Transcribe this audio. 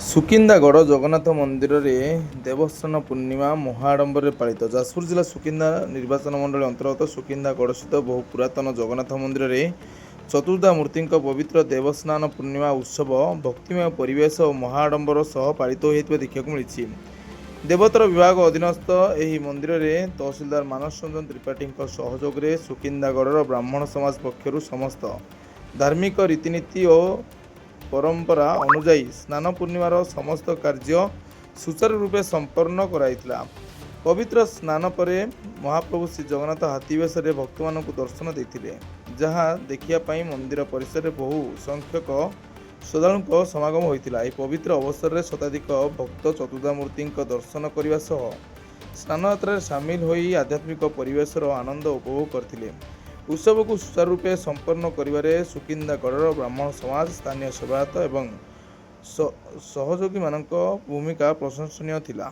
ସୁକିନ୍ଦାଗଡ଼ ଜଗନ୍ନାଥ ମନ୍ଦିରରେ ଦେବସ୍ନାନ ପୂର୍ଣ୍ଣିମା ମହାଆଡ଼ମ୍ବରରେ ପାଳିତ। ଯାଜପୁର ଜିଲ୍ଲା ସୁକିନ୍ଦା ନିର୍ବାଚନ ମଣ୍ଡଳୀ ଅନ୍ତର୍ଗତ ସୁକିନ୍ଦାଗଡ଼ସ୍ଥିତ ବହୁ ପୁରାତନ ଜଗନ୍ନାଥ ମନ୍ଦିରରେ ଚତୁର୍ଦ୍ଧାମୂର୍ତ୍ତିଙ୍କ ପବିତ୍ର ଦେବସ୍ନାନ ପୂର୍ଣ୍ଣିମା ଉତ୍ସବ ଭକ୍ତିମୟ ପରିବେଶ ଓ ମହାଆଡ଼ମ୍ବର ସହ ପାଳିତ ହୋଇଥିବା ଦେଖିବାକୁ ମିଳିଛି। ଦେବୋତ୍ତର ବିଭାଗ ଅଧୀନସ୍ଥ ଏହି ମନ୍ଦିରରେ ତହସିଲଦାର ମାନସ ରଞ୍ଜନ ତ୍ରିପାଠୀଙ୍କ ସହଯୋଗରେ ସୁକିନ୍ଦାଗଡ଼ର ବ୍ରାହ୍ମଣ ସମାଜ ପକ୍ଷରୁ ସମସ୍ତ ଧାର୍ମିକ ରୀତିନୀତି ଓ ପରମ୍ପରା ଅନୁଯାୟୀ ସ୍ନାନ ପୂର୍ଣ୍ଣିମାର ସମସ୍ତ କାର୍ଯ୍ୟ ସୁଚାରୁ ରୂପେ ସମ୍ପନ୍ନ କରାଯାଇଥିଲା। ପବିତ୍ର ସ୍ନାନ ପରେ ମହାପ୍ରଭୁ ଶ୍ରୀ ଜଗନ୍ନାଥ ହାତୀ ବେଶରେ ଭକ୍ତମାନଙ୍କୁ ଦର୍ଶନ ଦେଇଥିଲେ, ଯାହା ଦେଖିବା ପାଇଁ ମନ୍ଦିର ପରିସରରେ ବହୁ ସଂଖ୍ୟକ ଶ୍ରଦ୍ଧାଳୁଙ୍କ ସମାଗମ ହୋଇଥିଲା। ଏହି ପବିତ୍ର ଅବସରରେ ଶତାଧିକ ଭକ୍ତ ଚତୁର୍ଦ୍ଧାମୂର୍ତ୍ତିଙ୍କ ଦର୍ଶନ କରିବା ସହ ସ୍ନାନଯାତ୍ରାରେ ସାମିଲ ହୋଇ ଆଧ୍ୟାତ୍ମିକ ପରିବେଶର ଆନନ୍ଦ ଉପଭୋଗ କରିଥିଲେ। ଉତ୍ସବକୁ ସୁଚାରୁ ରୂପେ ସମ୍ପନ୍ନ କରିବାରେ ସୁକିନ୍ଦାଗଡ଼ର ବ୍ରାହ୍ମଣ ସମାଜ, ସ୍ଥାନୀୟ ସେବାୟତ ଏବଂ ସହଯୋଗୀମାନଙ୍କ ଭୂମିକା ପ୍ରଶଂସନୀୟ ଥିଲା।